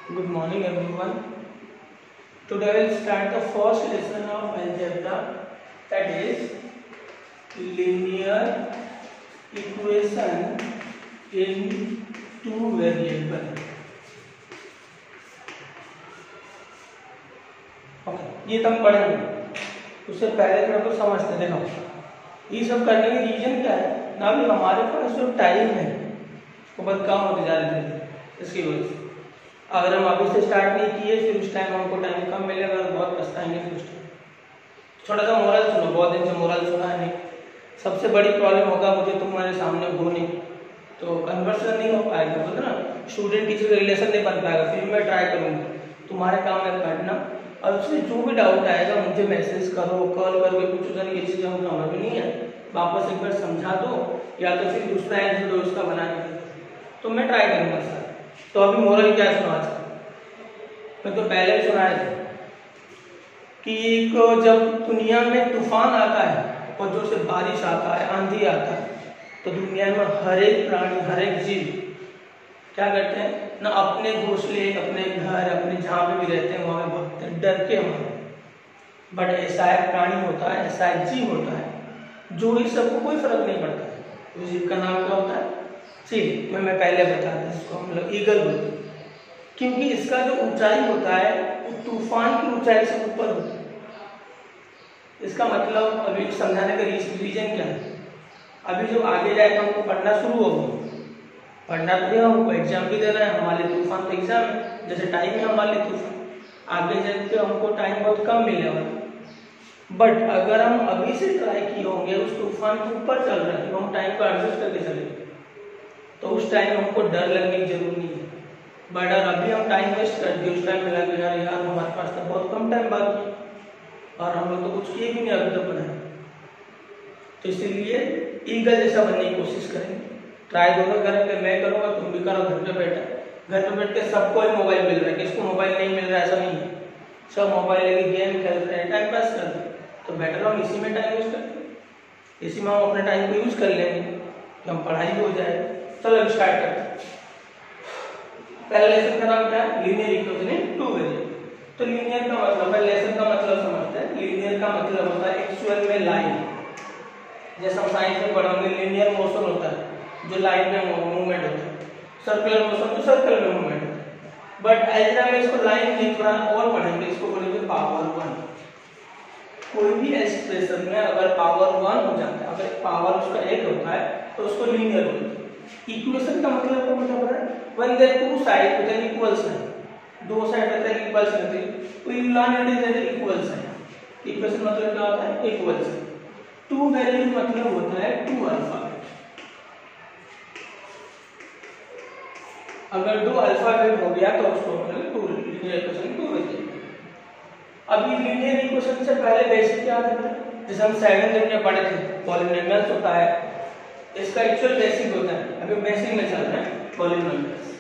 Good morning everyone. Today we'll start the first lesson of algebra, that is linear equation in two variable. ये तो हम पढ़ेंगे, उससे पहले थोड़ा कुछ समझते। देखो ये सब करने की रीजन क्या है ना, भी हमारे पास जो टाइम है वो बहुत कम होते जा रहे थे। इसकी वजह से अगर हम अभी से स्टार्ट नहीं किए फिर उस टाइम हमको टाइम कम मिलेगा तो बहुत पछताएंगे फिर उस टाइम। छोटा सा मोरल सुनो, बहुत दिन से मोरल सुना है नहीं। सबसे बड़ी प्रॉब्लम होगा मुझे तुम्हारे सामने हो नहीं तो कन्वर्सेशन नहीं हो पाएगा, बोलते ना स्टूडेंट टीचर का रिलेशन नहीं बन पाएगा। फिर मैं ट्राई करूँगा, तुम्हारे काम में पढ़ना और उसमें जो भी डाउट आएगा मुझे मैसेज करो, कॉल करके पूछो सर ये चीज़ हमको समझ में नहीं है, वापस एक बार समझा दो या तो फिर दूसरा आंसर दो उसका बना के, तो मैं ट्राई करूँगा सर। तो अभी मोरल क्या सुना आज, मैं तो पहले ही सुनाया था कि जब दुनिया में तूफान आता है और जो से बारिश आता है, आंधी आता है, तो दुनिया में हर एक प्राणी, हर एक जीव क्या करते हैं ना, अपने घोंसले, अपने घर, अपने जहाँ पे भी रहते हैं वहाँ पे भागते हैं डर के हमारे। बट ऐसा एक प्राणी होता है, ऐसा एक जीव होता है जो इस सबको कोई फर्क नहीं पड़ता है। उस जीव का नाम क्या होता है? चील। मैं पहले बता दें, इसको हम लोग ईगल बोलते हैं, क्योंकि इसका जो ऊंचाई होता है वो तूफान की ऊंचाई से ऊपर होता है। इसका मतलब अभी समझाने का रीजन क्या है, अभी जो आगे जाएगा हमको पढ़ना शुरू होगा, पढ़ना भी है, हमको एग्जाम भी देना है। हमारे तूफान तो एग्जाम है, जैसे टाइम है हमारे तूफान, आगे जाके हमको टाइम बहुत कम मिलेगा। बट अगर हम अभी से ट्राई किए होंगे, उस तूफान के ऊपर चल रहे हैं तो हम टाइम को एडजस्ट करके चलेंगे, तो उस टाइम हमको डर लगने की जरूरत नहीं है। बट अभी हम टाइम वेस्ट कर दिए, उस टाइम में लगे यार हमारे पास तो बहुत कम टाइम बाकी और हम लोग तो कुछ किए भी नहीं अभी तक बनाए। तो इसीलिए ईगल जैसा बनने की कोशिश करेंगे, ट्राई दोनों करेंगे, मैं करूँगा तुम भी करो। घर पे बैठ के सबको ही मोबाइल मिल रहा है, किसको मोबाइल नहीं मिल रहा है ऐसा नहीं है, सब मोबाइल लेके गेम खेल रहे हैं, टाइम पास कर रहे हैं। तो बेटर हम इसी में टाइम यूज करते हैं, इसी में हम अपने टाइम को यूज कर लेंगे तो हम पढ़ाई भी हो जाएगा। चलो अब स्टार्ट करते हैं। पहले लेसन का नाम क्या है? Linear equation in two variable. तो लीनियर का मतलब है, लेसन का मतलब समझते हैं। लीनियर का मतलब होता है एक्चुअल में लाइन, जैसे हम साइंस में पढ़ेंगे लीनियर मोशन होता है जो लाइन में मूवमेंट होता है, सर्कुलर मोशन जो सर्कल में मूवमेंट होता है। बट अलजेब्रा में इसको लाइन नहीं, थोड़ा और पढ़ेंगे, इसको बोलेंगे पावर 1। कोई भी एक्सप्रेशन में अगर पावर 1 हो जाता है, अगर पावर उसका 1 होता है तो उसको लीनियर बोलते हैं। इक्वेशन का मतलब क्या मतलब है? When there two side with an equal sign, दो साइड रहते हैं इक्वल साइन, तो you learn it is an equal sign. Equation मतलब क्या होता है? Equal sign. टू वैल्यू मतलब होता है टू अल्फाबेट। अगर दो अल्फाबेट हो गया तो उसको बोलेंगे two linear equation, two value. अभी लीनियर इक्वेशन से पहले बेसिक क्या होता है, जैसे हम 7th में पढ़े थे पॉलिनोमियल्स होता है, इसका एक्चुअल बेसिक होता है। अभी बेसिक में चल रहा है पॉलिनोमियल्स।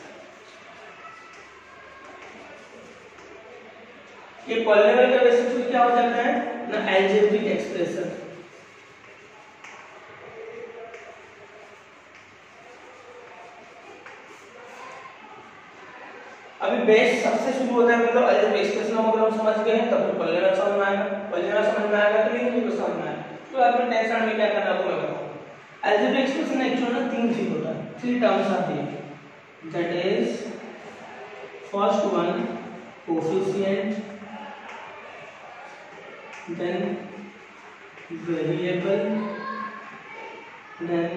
ये पॉलिनोमियल का बेसिक क्या हो जाता है ना, अलजेब्रिक एक्सप्रेशन। अभी बेस सबसे शुरू होता है, मतलब अलजेब्रिक एक्सप्रेशन अगर हम समझ गए हैं तब फिर पॉलिनोमियल समझ में आएगा, पॉलिनोमियल समझ में आएगा तो लीनियर इक्वेशन समझ में आएगा। तो आपने टेंशन में क्या करना है मैं बताऊं। अलजेब्रिक एक्सप्रेशन एक्चुअली ना 3 चीज होता है, 3 टर्म्स आती है, that is first one coefficient, then variable, then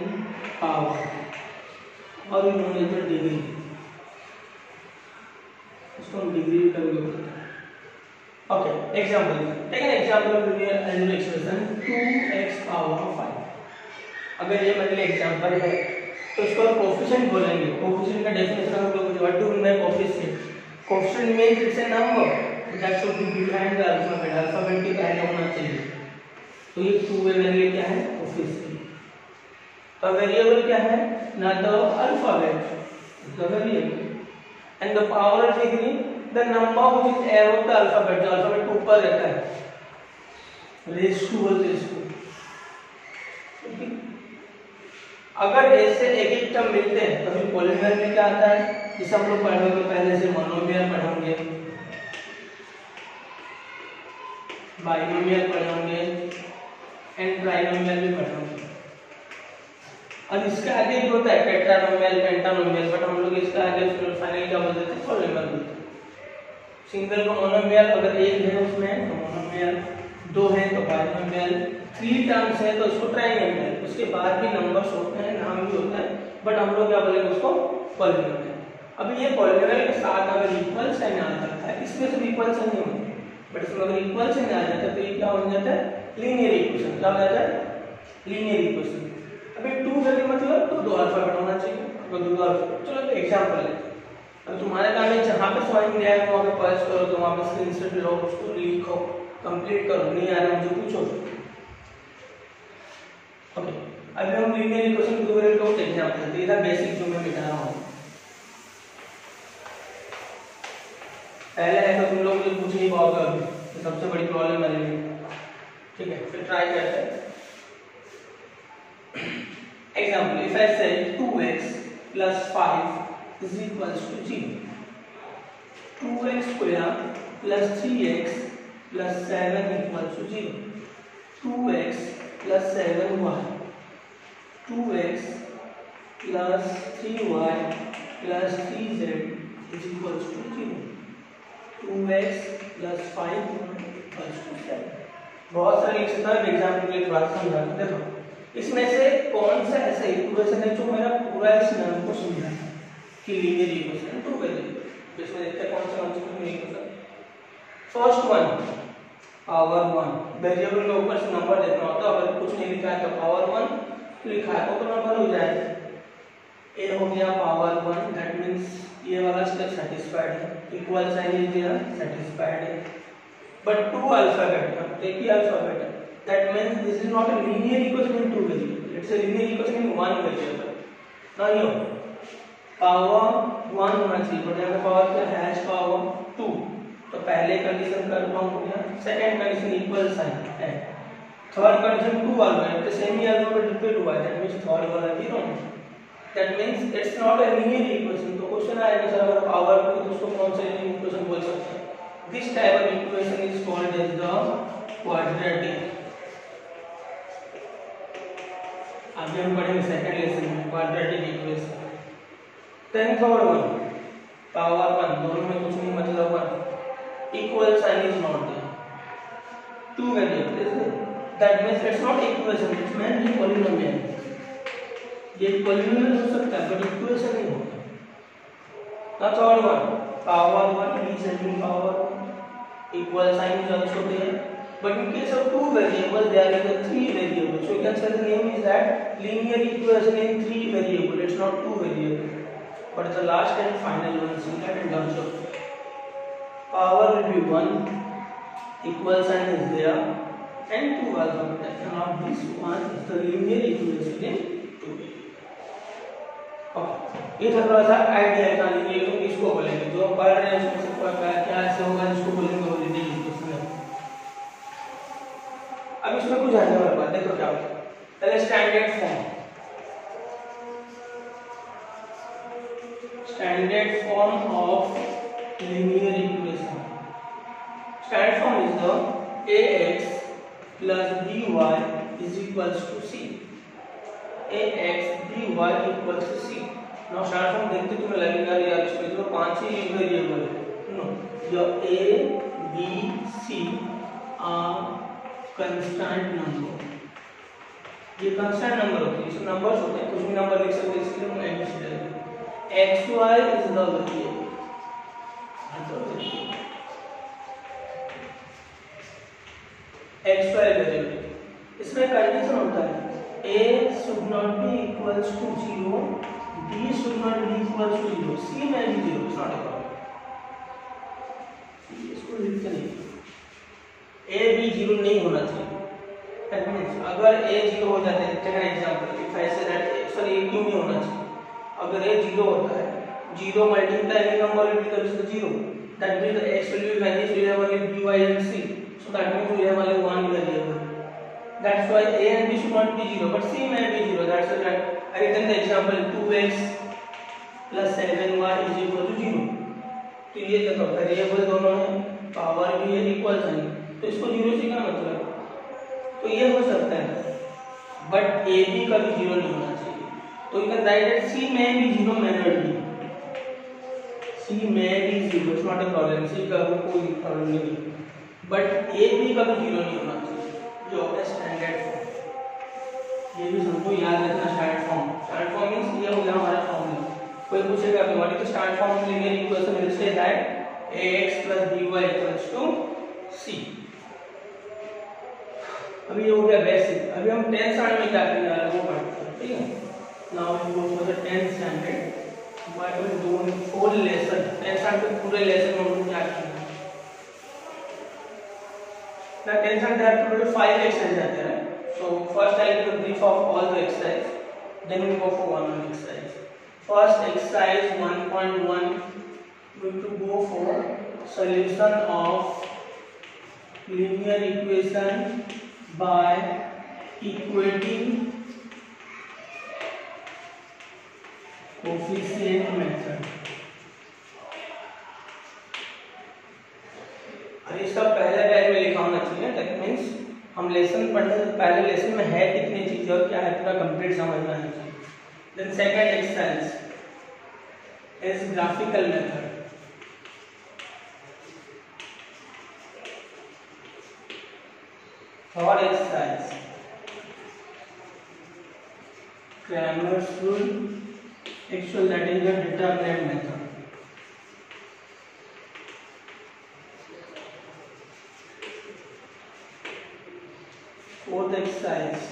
power, और इन्होंने तो डिग्री, इसको हम डिग्री भी कभी बोलते हैं। Okay example, take an example of linear algebraic expression 2x power 5। अगर ये मतलब एग्जांपल है तो इसको कोफिशिएंट बोलेंगे। कोफिशिएंट का डेफिनेशन हम लोग what do mean by coefficient? Coefficient means it's A number that should be behind the alphabet, alphabet के पहले होना चाहिए। तो ये 2 वेरिएबल क्या है? कोफिशिएंट। तो वेरिएबल क्या है ना, the alphabet, the variable, and the power degree the number which is above the alphabet, जो अल्फाबेट ऊपर रहता है, रेज़ टू बोलते हैं इसको। अगर ऐसे एक एक टर्म मिलते हैं तो फिर पॉलिनोमियल में क्या आता है, जिसे हम लोग पढ़ोगे पहले से मोनोमियल पढ़ोगे, बाइनोमियल पढ़ोगे एंड ट्राइनोमियल भी पढ़ोगे। अब इसके आगे भी होता है टेट्रानोमियल, पेंटानोमियल, बट हम लोग इसका आगे फाइनली क्या बोलते हैं, पॉलिनोमियल बोलते हैं। सिंगल को मोनोमियल, अगर एक है उसमें तो मोनोमियल, दो है तो बाइनोमियल, 3 टर्म्स है तो उसको ट्राइनोमियल, उसके बाद भी नंबर्स होते हैं, नाम भी होता है, बट हम लोग क्या बोलेंगे उसको पॉलिनोमियल। अब ये पॉलिनोमियल के साथ अगर इक्वल साइन आ जाता है, इसमें सिर्फ इक्वल साइन नहीं होता, बट इसमें अगर इक्वल साइन आ जाता है तो ये क्या हो जाता है, लीनियर इक्वेशन। क्या हो जाता है, लीनियर इक्वेशन। अभी 2 वैल्यू मतलब तो 2 अल्फाबेट होना चाहिए, तो 2 अल्फाबेट। चलो एग्जांपल लेते हैं। अब तुम्हारे काम में जहां पे समझ में आए वहां पे पॉज करो, तो वहां पे स्क्रीनशॉट लो, उसको लिखो, कंप्लीट करो, नहीं आ रहा मुझे पूछो। ओके, अभी हम लीनियर इक्वेशन 2 वैल्यू का एग्जांपल लेते हैं। इधर बेसिक जो मैं बिठा रहा हूं, पहले है तो तुम लोग मुझे पूछ नहीं पाओगे, अभी तो सबसे बड़ी प्रॉब्लम है मेरे लिए। ठीक है, फिर ट्राई करते हैं। Example, if I say 2x plus 5 is equals to 0, 2x square plus 3x plus 7 equals to 0, 2x plus 7y, 2x plus 3y plus 3z is equals to 0, 2x plus 5y equals to 7। बहुत सारे example के लिए थोड़ा समझा दो। देखो इसमें से कौन सा ऐसा इक्वेशन है जो मेरा पूरा इस नाम को समझा कि लीनियर इक्वेशन 2 वैल्यू। इसमें देखते हैं कौन सा equation. First one power 1, variable के ऊपर से नंबर देखना होता है, अगर कुछ नहीं लिखा है तो पावर 1 लिखा है तो नंबर हो जाएगा। ए हो गया पावर 1, दैट मींस ये वाला स्टेप सेटिस्फाइड है, equal sign is there, satisfied है। बट 2 अल्फाबेट है, देखिए अल्फाबेट है, that means this is not a linear equation in 2 variables, it's a linear equation in 1 variable। now here power 1 होना चाहिए, but यहाँ पे पावर क्या है, पावर 2, तो पहले कंडीशन कंफर्म हो गया, सेकंड कंडीशन इक्वल साइन है, थर्ड कंडीशन 2 आ गया, तो सेम ही अल्फाबेट रिपीट हुआ है, दैट मींस थर्ड वाला भी wrong, that means it's not a linear equation। तो क्वेश्चन आएगा सर अगर पावर 2 तो उसको कौन सा linear equation बोल सकते हैं, this type of equation is called as the quadratic। अभी हम पढ़ेंगे सेकंड लेसन में quadratic equation. Then third one power 1, दोनों में कुछ नहीं मतलब 1, equal sign is not there, 2 variable is there, that means it's not equation, it's mainly polynomial. ये पॉलिनोमियल हो सकता है बट इक्वेशन नहीं होता। ना third one power 1 is having power 1, equal sign is also there, but in case of 2 variables there is a 3 variable, so you can say the name is that linear equation in 3 variable, it's not 2 variable, but the last and final one is that in terms of power will be 1, equal sign is there and 2 alphabet, and now this one is the linear equation in 2 variable। ये थोड़ा सा idea है कि linear equation किसको बोलेंगे, जो पढ़ रहे हैं उसमें से क्या ऐसे होगा जिसको बोलेंगे वो लिनियर इक्वेशन है। अब इसमें कुछ जानने वाली बात देखो क्या होता है, पहले standard form of linear equation. Standard form is the ax plus by is equals to c, ax by equals to c। Now standard form देखते तुम्हें लगेगा यार इसमें तो 5 ही वेरिएबल है, नो, जो a b c are constant number, ये कंस्टेंट नंबर होते हैं, इसमें नंबर्स होते हैं, कुछ भी नंबर लिख सकते हैं, इसलिए हम एबीसी डालते हैं। X Y is the variable, X Y variable, इसमें कंडीशन होता है a should not be equals to 0, b should not be equals to 0, c में भी 0 इज नॉट अ प्रॉब्लम, इसको लिखते नहीं, a b 0 नहीं होना चाहिए। दैट मींस अगर a 0 हो जाता है, take an example, if I say that sorry a क्यों नहीं होना चाहिए, अगर a 0 होता है, 0 multiply any number with the 0, that means the x value vanish we have only b y and c, so that means we have only one variable, that's why a and b should not be 0 but c may be 0, that's why I written the example 2x plus 7y is equal to 0. तो ये देखो variable दोनों है, power भी है, equal sign, तो इसको 0 से क्या मतलब, तो ये हो सकता है, बट ए बी का भी 0 नहीं होना चाहिए. तो you can write that C may be 0 may not be. C may be 0, it's not a problem. C का कोई प्रॉब्लम नहीं है, बट ए बी का भी 0 नहीं होना चाहिए, जो होता है स्टैंडर्ड फॉर्म. ये भी सबको याद रखना. स्टैंडर्ड फॉर्म मींस ये हो गया हमारा फॉर्मूला. कोई पूछेगा कि what is the standard form of linear equation, will say that ax + by = c. अभी ये हो गया बेसिक. अभी हम 10th स्टैंडर्ड में क्या करने वाले हैं वो पढ़ते हैं, ठीक है. Now we go for the 10th standard. What will do in 4 lesson. 10th standard के पूरे लेसन में हम क्या किया. ना 10th standard have to do 5 exercise आते हैं. So first I will brief of all the exercise, then we go for one exercise. First exercise 1.1, we have to go for solution of linear equation by equating coefficient method. और इसका पहले पैर में लिखा होना चाहिए. दैट मीन्स हम lesson पढ़ने से पहले लेसन में है कितनी चीजें और क्या है पूरा कंप्लीट समझना है. Then second exercise is graphical method. Third exercise Cramer's rule. Actually that is the determinant method. Fourth exercise,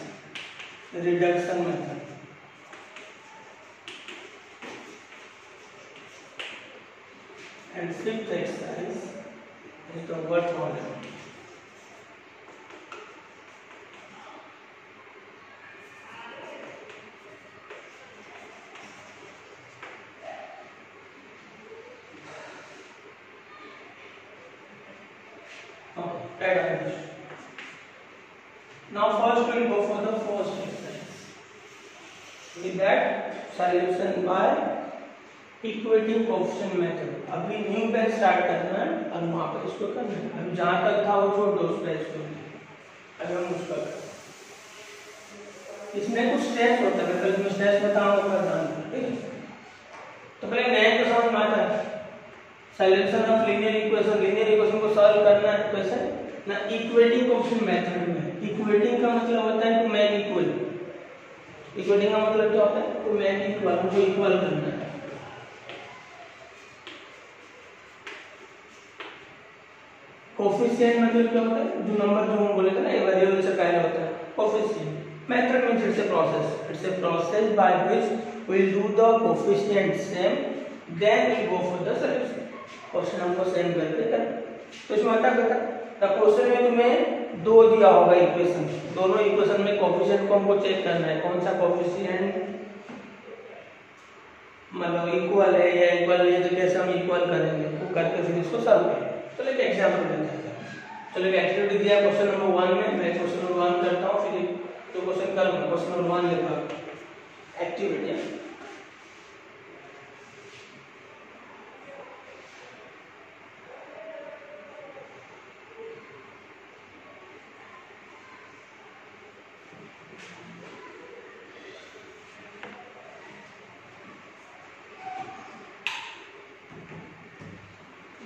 reduction method. And fifth exercise is the word problem. Okay, now first we will go for the first exercise. With that, solution by equating coefficient method. अभी new page start करना है और वहाँ पर इसको करना है. अभी जहाँ तक था वो छोड़ दो उस पेज को. अभी हम उसका इसमें कुछ स्टेप्स होता है, तो इसमें स्टेप्स बताऊंगा करना. ठीक है, तो पहले नेम को समझ में आता है. सॉल्यूशन ऑफ लीनियर इक्वेशन को सॉल्व करना है कैसे ना, इक्वेटिंग कोएफिशिएंट मेथड में. इक्वेटिंग का मतलब होता है टू मेक इक्वल. इक्वेटिंग का मतलब क्या होता है, टू मेक इक्वल, मुझे इक्वल करना है. कोएफिशिएंट मतलब क्या होता है, जो नंबर जो हम बोले थे ना ये वेरिएबल से पहले होता है. Coefficient method means it's a process by which we will do the coefficient same, then we go for the solution. Question हमको सेम करके कर. तो इसमें क्या करता है, द क्वेश्चन में तुम्हें दो दिया होगा इक्वेशन. दोनों इक्वेशन में कोएफिशिएंट को हमको चेक करना है, कौन सा कोएफिशिएंट मतलब इक्वल है या इक्वल नहीं है, तो कैसे हम इक्वल करेंगे वो करके फिर इसको सॉल्व करेंगे. चलो एक एग्जांपल लेते हैं. चलो एक एक्टिविटी दिया क्वेश्चन नंबर 1 में. मैं क्वेश्चन नंबर 1 करता हूं, फिर तो क्वेश्चन करूंगा. क्वेश्चन नंबर 1 लिखा एक्टिविटी.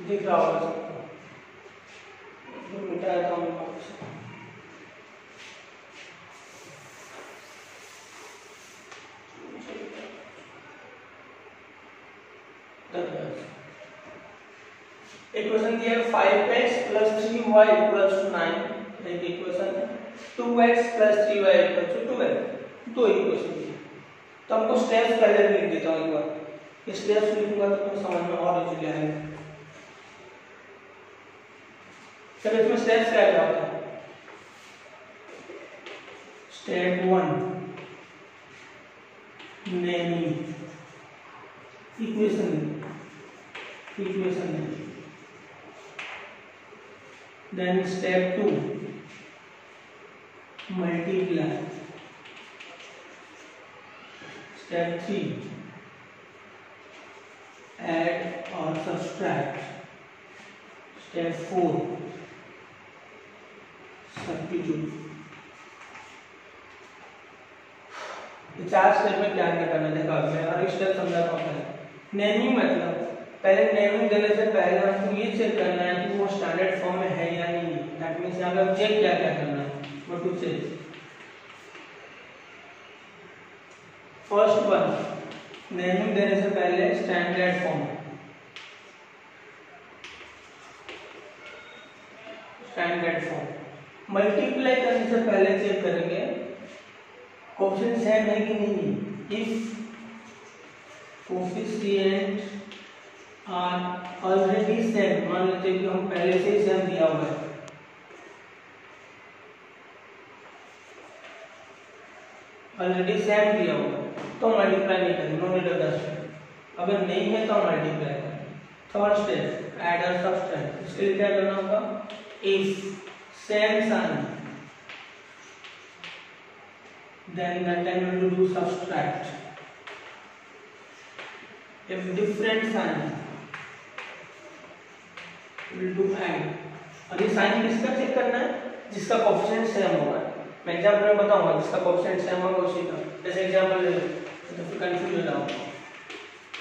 दिख रहा होगा सबको, मिटाया था हमने वापस. इक्वेशन दिया है 5x + 3y = 9. एक इक्वेशन है 2x + 3y = 12. दो इक्वेशन दिए. तो हमको स्टेप्स पहले लिख देता हूँ एक बार. स्टेप्स लिखूंगा तो समझ में और इजीली आएगा. चलो इसमें स्टेप्स क्या क्या होता है. Step 1 naming equation. Then step 2 multiply. Step 3 add और सब्सट्रैक्ट, स्टेप 4 सब्स्टिट्यूट। ये 4 स्टेप में क्या क्या करना है देखो, मैं हर एक स्टेप समझाता हूँ। नेमिंग मतलब पहले नेमिंग देने से पहले हमको ये चेक करना है कि वो स्टैंडर्ड फॉर्म में है या नहीं। दैट मींस यहाँ पे चेक क्या क्या करना है, what to check. First one, naming देने से पहले standard form, standard form. Multiply करने से पहले चेक करेंगे कोएफिशिएंट सेम है कि नहीं। If coefficient are already same, मान लेते हैं कि हम पहले से ही सेम दिया हुआ है, ऑलरेडी सेम दिया हुआ है तो मल्टीप्लाई नहीं करेंगे, नो नीड ऑफ दैट। अगर नहीं है तो मल्टीप्लाई करेंगे। थर्ड स्टेप ऐड और सब्सट्रैक्ट, इसके लिए क्या करना होगा, if same sign then that time we will do subtract, if different sign we will do add। और ये साइन किसका चेक करना है, जिसका कोएफिशिएंट सेम होगा। मैं एग्जांपल में बताऊंगा जिसका कोएफिशिएंट सेम होगा उसी का। जैसे एग्जांपल ले लो तो फिर कंफ्यूज हो जाओगे।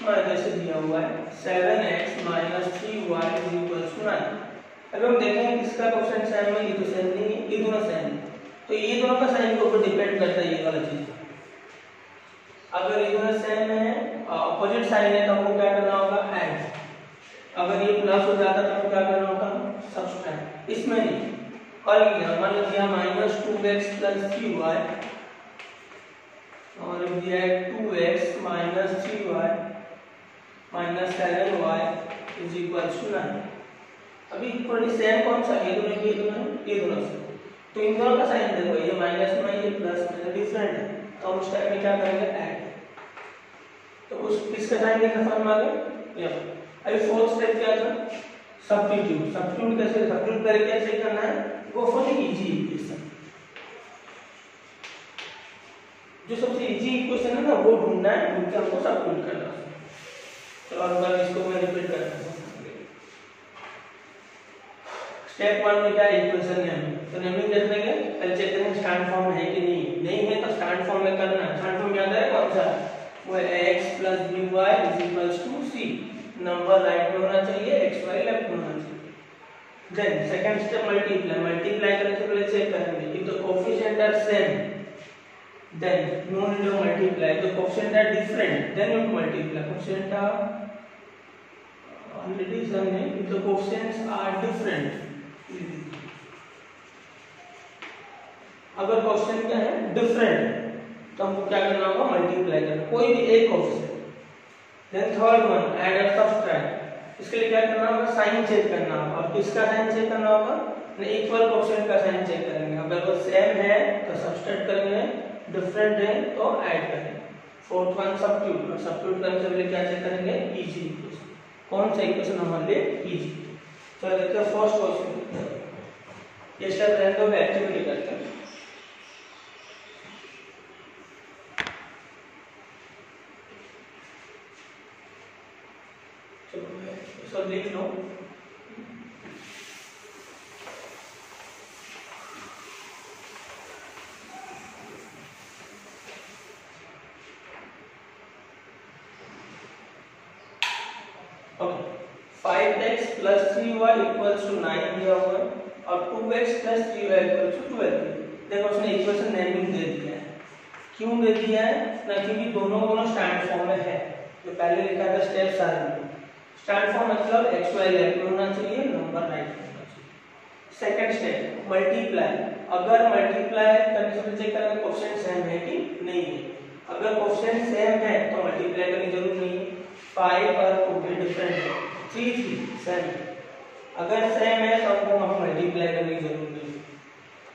मान जैसे दिया हुआ है 7x - 3y = 9। अब हम देखेंगे किसका कोएफिशिएंट सेम है, ये तो सेम नहीं है, ये दोनों सेम है, तो ये दोनों का साइन के ऊपर डिपेंड करता है ये वाला चीज। अगर ये दोनों सेम है, अपोजिट साइन है, तो हमको क्या करना होगा, ऐड। अगर ये प्लस हो जाता तो हमको क्या करना होगा, सब्सट्रैक्ट। इसमें नहीं, और मान लीजिए -2x + 3y और दिया है 2x - 3y - 7y = 9। अभी थोड़ी सेम कौन सा, ये दोनों से, तो इन दोनों का साइन देखो, ये माइनस में ये प्लस में डिफरेंट है, तो हम उस टाइम में क्या करेंगे, ऐड। तो उस किसका साइन देखा फॉर्म आ गया ये। अभी फोर्थ स्टेप क्या था, सब्स्टिट्यूट। सब्स्टिट्यूट कैसे, सब्स्टिट्यूट करके कैसे करना है, गो फॉर द इजी इक्वेशन। जो सबसे इजी इक्वेशन है ना वो ढूंढना है, ढूंढ के हमको सब्स्टिट्यूट करना है। चलो एक बार इसको मैं रिपीट करता हूँ। स्टेप 1 में क्या इक्वेशन है, तो नेमिंग देखने के पहले चेक करेंगे स्टैंड फॉर्म है कि नहीं है तो स्टैंड फॉर्म में करना है। स्टैंड फॉर्म याद है कौन सा, वो है x + by = c। Number right में होना चाहिए, xy लेफ्ट में होना चाहिए। देन सेकंड स्टेप मल्टीप्लाई करने से पहले चेक करेंगे if the coefficient are same then no need to multiply, the coefficient are different then you multiply. Coefficient are already same है, if the coefficients are different, अगर coefficient क्या है, different, तो हमको क्या करना होगा, मल्टीप्लाई करना, कोई भी एक coefficient. Then third one add और सब्सट्रैक्ट, इसके लिए क्या करना होगा, साइन चेक करना होगा। और किसका साइन चेक करना होगा, इक्वल कोएफिशिएंट का साइन चेक करेंगे। अगर वो सेम है तो सब्सट्रैक्ट करेंगे, डिफरेंट है तो ऐड करेंगे। फोर्थ वन सब्स्टिट्यूट, और सब्स्टिट्यूट करने से पहले क्या चेक करेंगे, इजी इक्वेशन, कौन सा इक्वेशन हमारे लिए इजी। चलो देखते हैं फर्स्ट क्वेश्चन, ये स्टेप रहने दो, एक्टिविटी करते हैं। सब लिख लो। ओके, 5x + 3y = 9 दिया हुआ है और 2x + 3y = 12। देखो उसने इक्वेशन नेमिंग दे दिया है, क्यों दे दिया है ना, क्योंकि दोनों स्टैंड फॉर्म में है। जो पहले लिखा था स्टेप सारे स्टैंड फॉर्म मतलब xy लेफ्ट में होना चाहिए, नंबर राइट में होना चाहिए। सेकंड स्टेप मल्टीप्लाई, अगर मल्टीप्लाई करने से चेक करेंगे कोएफिशिएंट सेम है कि नहीं है। अगर कोएफिशिएंट सेम है तो मल्टीप्लाई करने की जरूरत नहीं है। 5 और 2 डिफरेंट है, 3 सेम है, अगर सेम है तो हमको वहां मल्टीप्लाई करने की जरूरत नहीं है।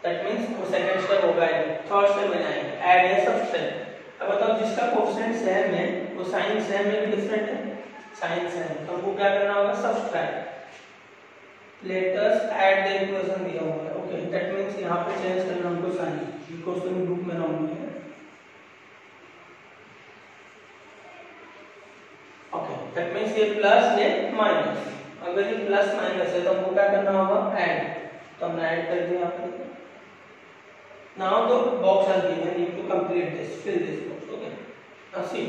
दैट मींस वो सेकंड स्टेप होगा। थर्ड स्टेप में जाएंगे ऐड या सब्सट्रैक्ट। अब बताओ जिसका कोएफिशिएंट सेम है वो साइन सेम है कि डिफरेंट है, साइन सेम, तो हमको क्या करना होगा, subtract. Let us add the equation दिया हुआ है, ओके, दैट मींस यहां पे चेंज करना हमको साइन, क्वेश्चन बुक में नाम नहीं है। ये प्लस ये माइनस, अगर ये प्लस माइनस है तो हमको क्या करना होगा, ऐड, तो हमने ऐड कर दिया यहाँ पे। Now the box are given, need to complete this, fill this box, okay. Now see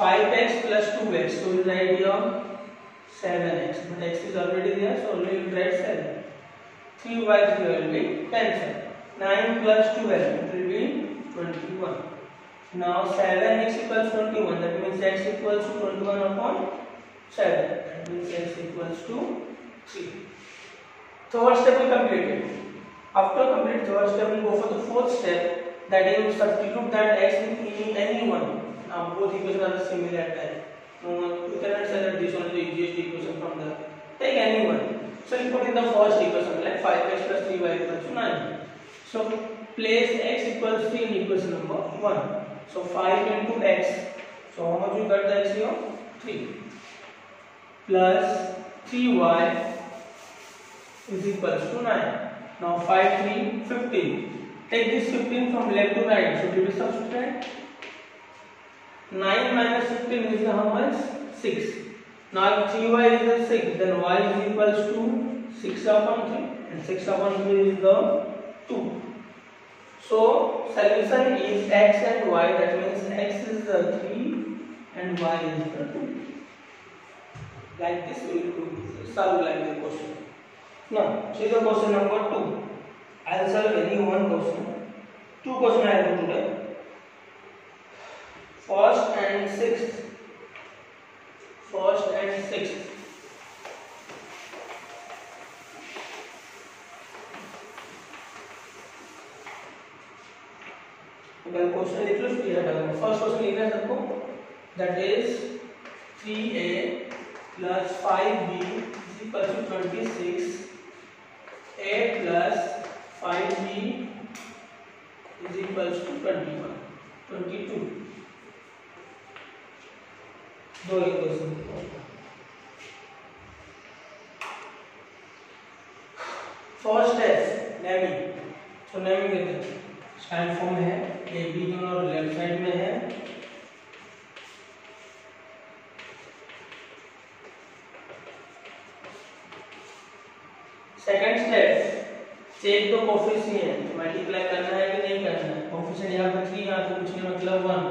5x plus 2x, so we'll write here 7x, but x is already there, so only we'll write 7. 3y will be cancelled. 9 plus 12 it will be 21. Now 7x equals 21, that means x equals to 21 upon 7, that means x equals to 3. Third step we completed. After complete third step, we go for the fourth step, that is substitute that x in any one. Now both equations are similar type. No, you cannot say that this one is the easiest equation from the. Take any one. So you put in the first equation like 5x plus 3y equals to 9. So place x equals 3 in equation number 1. So 5 into x. So how much you got the x here? 3. Plus 3y is equals to 9. Now 5 3 15. Take this 15 from left to right. So we will subtract. 9 minus 15 is how much? 6. Now 3y is the 6, then y is equals to 6 upon 3, and 6 upon 3 is the 2. So solution is x and y, that means x is the 3 and y is the 2. Like this we will solve like the question. Now see the question number 2. I will solve any one question. 2 questions I have today. First and sixth. Then question लिख लो clear है। First question लिखना है सबको, that is 3a plus 5b is equal to 26. a plus 5b is equals to 21, 22. दो इक्वेशन। First है naming, तो naming देते हैं। साइड फॉर्म है, ए बी दोनों लेफ्ट साइड में है। Second step, check the coefficient, multiply करना है कि नहीं करना है। कोफिशिएंट यहाँ पे 3, यहाँ पे कुछ नहीं मतलब 1,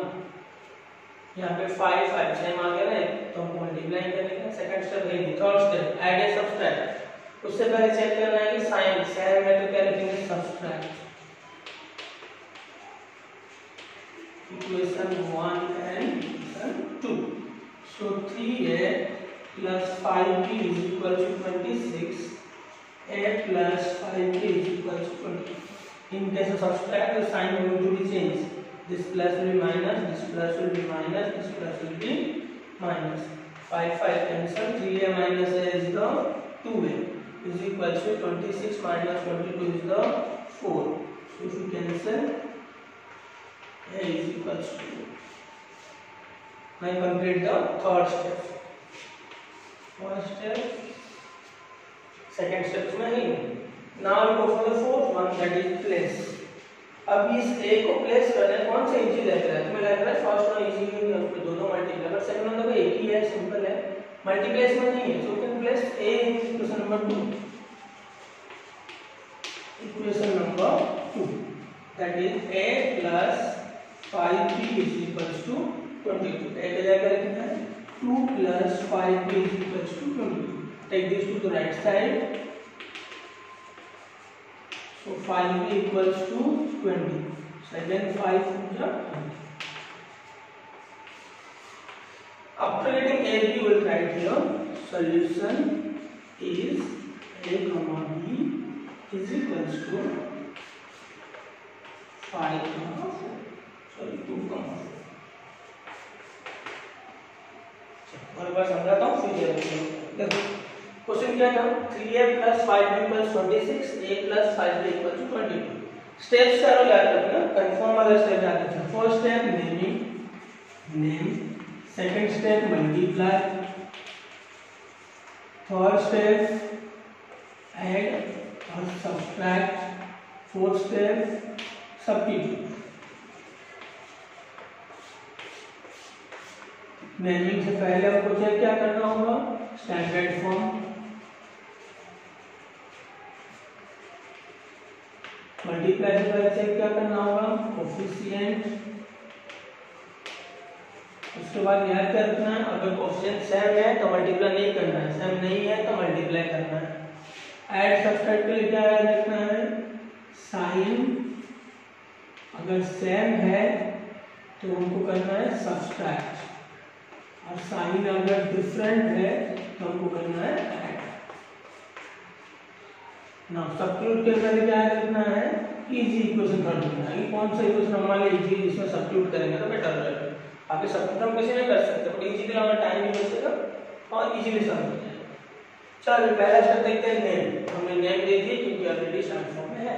यहाँ पे 5 5 सेम आ गया ना, तो हम मल्टीप्लाई करेंगे। सेकंड स्टेप है। थर्ड स्टेप ऐड या सब्सट्रैक्ट। उससे पहले चेक करना है कि साइन सेम है तो क्या लिखेंगे, subtract. Equation 1 and equation 2। So 3a plus 5b is equal to 26. a plus 5b is equal to 20. In case of subtract, the sign going to be changed. This plus will be minus, this plus will be minus, this plus will be minus. 5 5 cancel. 3a minus a is the 2a is equal to 26 minus 22 is the 4. So if you cancel, a is equal to 2. Now complete the third step. First step, second step नहीं. Now we go for the fourth one, that is place. अब इस a को place करना है, कौन सा easy लग रहा है तुम्हें? लग रहा है फर्स्ट वन इजी है, उसमें दोनों मल्टीप्लाई, बट सेकंड वन तो एक ही है, सिंपल है, मल्टीप्लाई में नहीं है। So can place a in equation number 2, equation number 2, that is a plus 5b is equals to 22. a का जाकर कितना है, 2 plus 5b is equals to 22. Take this to the right side. So 5b equals to 20. So again 5 into 20. After getting a, b, we will write here solution is a comma b is equals to 5 comma 4. Sorry 2 comma 4. और बार समझाता हूँ फिर देखो question क्या था, 3a plus 5b equals 26, a plus 5b equals to 22. Steps चारों याद रखना, कंफर्म वाला स्टेप याद रखना। First step name, second step multiply, third step add और सब्ट्रैक्ट, 4 स्टेप सब्स्टिट्यूट। नेमिंग से पहले आपको चेक क्या करना होगा, स्टैंडर्ड फॉर्म, मल्टीप्लाई से पहले चेक क्या करना होगा, कोफिशिएंट। उसके बाद यहाँ क्या रखना है, अगर कोफिशिएंट सेम है तो मल्टीप्लाई नहीं करना है, सेम नहीं है तो मल्टीप्लाई करना है। ऐड सब्सट्रैक्ट के लिए क्या लिखना है, साइन, अगर सेम है तो उनको करना है सब्सट्रैक्ट, और साइन अगर डिफरेंट है तो हमको करना है ऐड। ना सब्स्टिट्यूट के अंदर क्या लिखना है, इजी इक्वेशन कर देना है। कौन सा इक्वेशन हमारे इजी, इसमें सब्स्टिट्यूट करेंगे तो बेटर रहेगा। आगे सब्स्टिट्यूट हम कैसे नहीं कर सकते, बट इजी के लिए हमारा टाइम भी बचेगा और इजीली समझ में जाएगा। चलिए पहला स्टेप देखते हैं नेम, हमने नेम दे दिए क्योंकि ऑलरेडी शॉर्ट फॉर्म में है।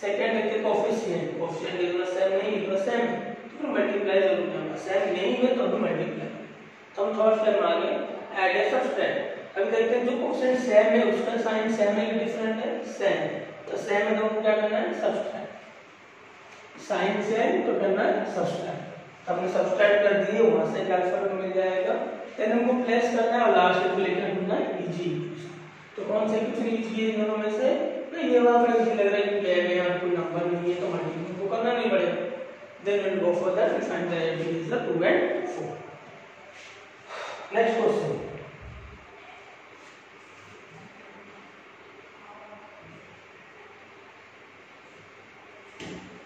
सेकंड देखते हैं कोफिशिएंट, कोफिशिएंट इतना सेम नहीं, इतना सेम है तो फिर मल्टीप्लाई जरूर करना, सेम नहीं है तो भी मल्टीप्लाई। तो हम थर्ड स्टेप में आ गए, ऐड या सब्सट्रैक्ट। अभी देखते हैं जो कोफिशिएंट सेम है उसका साइन सेम है कि डिफरेंट है, सेम, तो सेम है तो हमको क्या करना है, सब्सट्रैक्ट। साइन सेम तो करना है सब्सट्रैक्ट। हमने सब्सट्रैक्ट कर दिए, वहां से क्या फर्क मिल जाएगा, देन हमको प्लेस करना है और लास्ट को लेकर ढूंढना है इजी। तो कौन सा इक्वेशन इजी है दोनों में से, तो ये वाला इजी लग रहा है क्योंकि यहाँ कोई नंबर नहीं है तो मल्टीप्लाई को करना नहीं पड़ेगा। Then will go for that, we find the is the 2 and 4। Next question,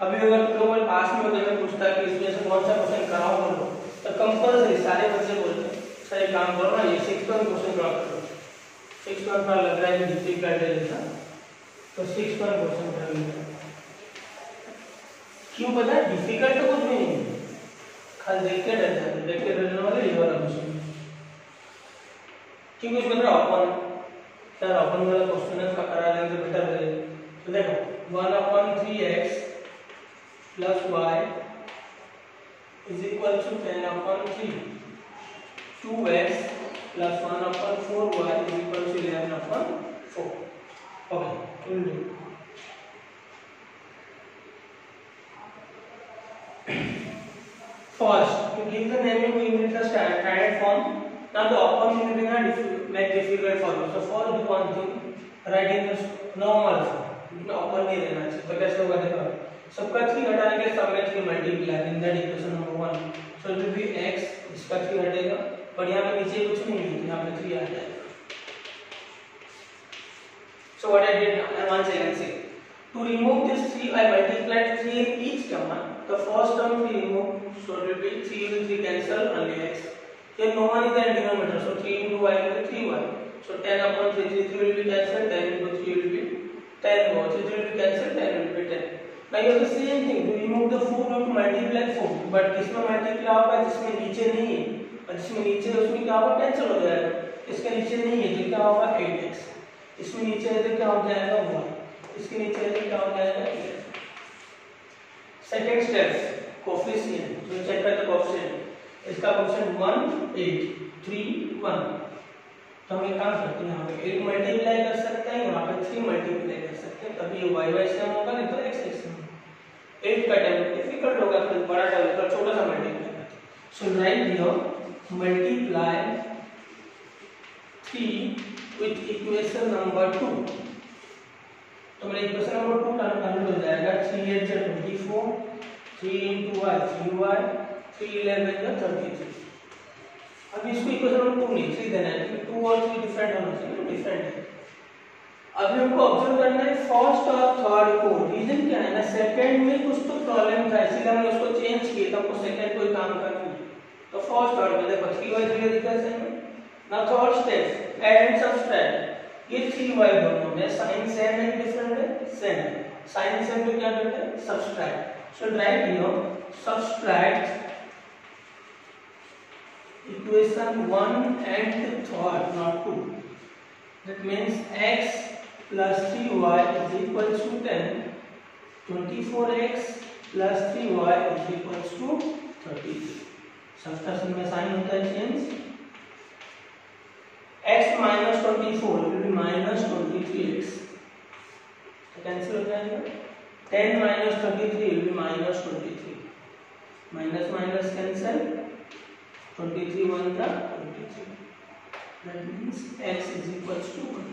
अभी अगर तुम लोग पास में होते मैं पूछता कि इसमें से कौन सा क्वेश्चन कराओ बोलो तो कंपल्सरी सारे बच्चे बोलते हैं सर एक काम करो ना, ये 6th क्वेश्चन ड्रॉ करो। 6th का लग रहा है डिफिकल्ट है जैसा, तो 6th क्वेश्चन कर लेते हैं। क्यों पता है, डिफिकल्ट तो कुछ भी नहीं है, खाली देख के डर जाते, देख के डरने वाला ये वाला क्वेश्चन। क्योंकि उसमें मेरा ओपन सर ओपन वाला क्वेश्चन है, उसका करा लेंगे तो बेटर रहेगा। तो देखो 1/3x plus y is equal to 10/3, 2x plus 1/4y is equal to 11/4। Okay, we'll do. First, to give the naming we need the standard form. Now the open unit make difficult for you. So first do one thing, write in the normal form. Open नहीं रहना चाहिए, तो कैसे होगा देखो, सबका 3 हटाने के लिए सब में 3 multiply in that equation number 1, so it will be x, इसका 3 हटेगा और यहां पे नीचे कुछ नहीं है, यहां पे 3 आ जाएगा। So what I did, once again say to remove this 3 I multiplied 3 in each term. The first term we remove, so it will be 3 with 3 cancel, only x. Here no one is the denominator, so 3 into y will be 3y, so 10/3 3 will be cancelled, 10 into 3 will be 10 was, it will be cancelled, 10 will be 10. Now you have the same thing to remove the 4 root to multiply 4, but इसमें multiply होगा जिसमें नीचे नहीं है, और जिसमें नीचे है उसमें क्या होगा, कैंसिल हो जाएगा। इसके नीचे नहीं है तो क्या होगा 8x, इसमें नीचे है तो क्या हो जाएगा 1, इसके नीचे है तो क्या हो जाएगा 8। सेकंड स्टेप कोफिशिएंट, जो चेक करते कोफिशिएंट, इसका कोफिशिएंट 1 8 3 1, तो हम एक काम करते हैं, यहाँ पे 8 मल्टीप्लाई कर सकते हैं, यहाँ पे 3 मल्टीप्लाई कर सकते हैं, तभी ये y सेम होगा, नहीं तो x सेम होगा। 8 का टाइम डिफिकल्ट होगा, फिर बड़ा टाइम होगा, छोटा सा मल्टीप्लाई करते हैं। So right here multiply 3 with equation number 2, तो मेरा इक्वेशन नंबर 2 कन्वर्ट हो जाएगा 3 8 से 24, 3 into y 3y, 3 11 या 33। अब इसको इक्वेशन नंबर 2 नहीं 3 देना है, क्योंकि 2 और 3 डिफरेंट होना चाहिए, डिफरेंट है। अभी हमको ऑब्जर्व करना है फर्स्ट और थर्ड को, रीजन क्या है ना, सेकंड में कुछ तो प्रॉब्लम था इसलिए हमने उसको चेंज किया, तो हमको सेकंड कोई काम करना है। तो फर्स्ट थर्ड में देखो 3y 3 दिखा है same. Now third step add and subtract, ये 3y दोनों में साइन सेम है डिफरेंट है, सेम है, साइन सेम तो क्या करते हैं subtract. So right here subtract equation 1 and third, not 2. That means x plus 3y is equal to 10. 24x plus 3y is equal to 33. Subtraction में साइन होता है change, x minus 24 will be minus 23x, तो cancel हो जाएगा। 10 minus 33 will be minus 23. Minus minus cancel. 23 1 का 23. That means x is equals to 1.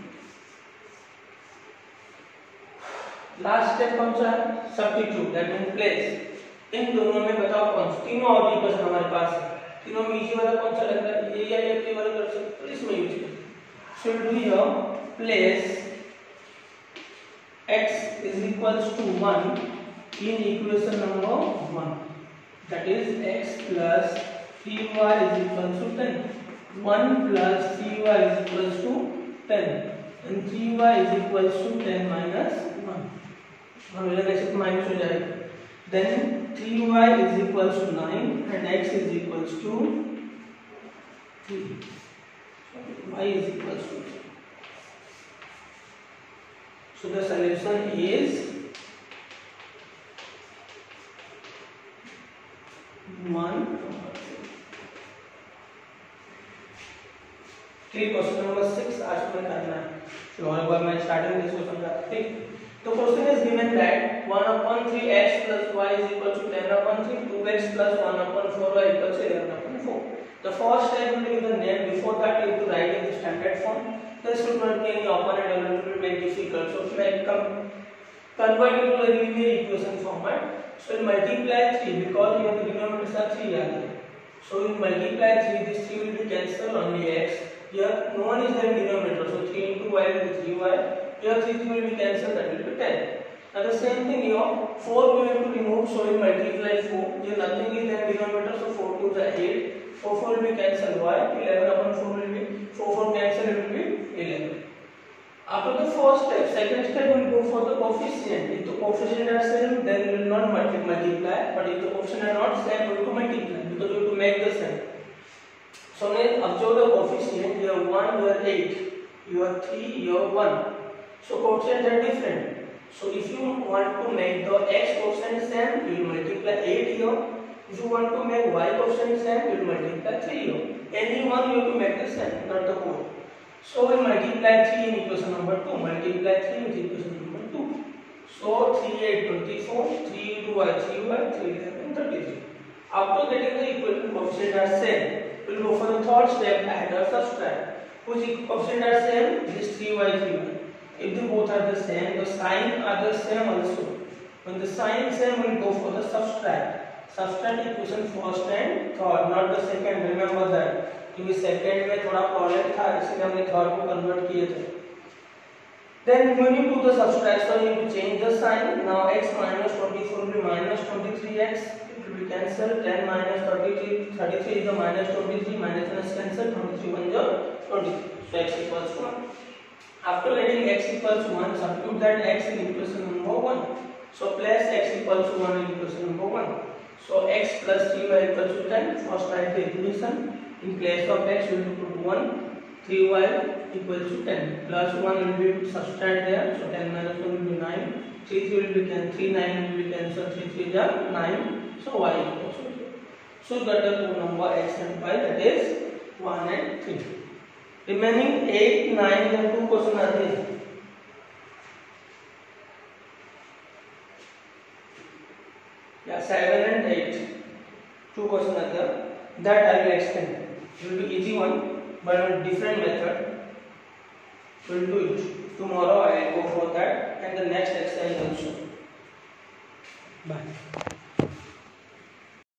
Last step कौन सा है? Substitute, that means place. इन दोनों में बताओ कौन सा, तीनों और इक्वेशन हमारे पास है, तीनों में इजी वाला कौन सा लग रहा है? ये या ये वाला कर सकते, तो इसमें यूज करें. So do your place x is equals to 1 in equation number 1, that is x plus 3y is equals to 10. 1 plus 3y is equals to 10 and 3y is equals to 10 minus 1. हम लोग ऐसे minus हो जाएगा. Then 3y is equals to 9 and x is equals to 3. Y is equals to 3. So the solution is 1. ठीक, question number 6 आज में करना है. तो और एक बार मैं स्टार्टिंग में इसको समझा. ठीक, तो question is given that 1/3x + y = 10/3, 2x + 1/4y = 11/4. The first step will be the name. Before that you have to write in the standard form. This should not be any open and it will make difficult. So if I convert it to a linear equation format, so you multiply 3 because you have the denominators are 3 here. So you multiply 3, this 3 will be cancelled, only x. Here no one is there in denominator, so 3 into y will be 3y. Here 3 will be cancelled, that will be 10. Now the same thing here, 4 we have to remove, so we multiply 4. Here nothing is there in denominator, so 4 to the 8. 4 will be cancelled, y 11/4 will be 4 cancelled, it will be 11. After the first step, second step we will go for the coefficient. If the coefficient are same, then we will not multiply, but if the coefficient are not same, we will multiply because we have to make the same. So now observe the coefficient. Here 1, here 8, here 3, here 1. So coefficients are different. So if you want to make the x coefficient same, you will multiply 8 here. If you want to make y coefficient same, you will multiply 3 here. Any one you have to make the same, not the whole. So we multiply 3 in equation number 2, multiply 3 with equation number 2. So 3 8 24, 3 into y 3y, 3 11 33. After getting the equal coefficient are same, we will go for the third step, add or subtract. Which coefficient are same? This 3y 3y. If they both are the same, the sign are the same also. When the sign same, we will go for the subtract. Subtract equation first and third, not the second. Remember that. क्योंकि second में थोड़ा problem था, इसलिए हमने third को convert किए थे. Then when you do the subtraction, you have to change the sign. Now x minus 24 will be minus 23x. It will be cancelled. 10 minus 33 is the minus 23. Minus cancelled. 23 1 is 23. So x equals 1. After letting x equals 1, substitute that x in equation number 1. So place x equals 1 in equation number 1. So x plus 3y equals to 10. First write the equation. In place of x, we will put 1. 3y equals to 10. Plus 1 will be subtract there. So 10 minus 1 will be 9. 3 3 will be 10. 3 9 will be cancelled. 3 3 is 9. So y equals to 2. So got the two number x and y, that is 1 and 3. Remaining 8, 9, then 2 questions are there. Yeah, 7 and 8. 2 questions are there. That I will explain. It will be easy one, but a different method. We will do it. Tomorrow I will go for that and the next exercise also. Bye.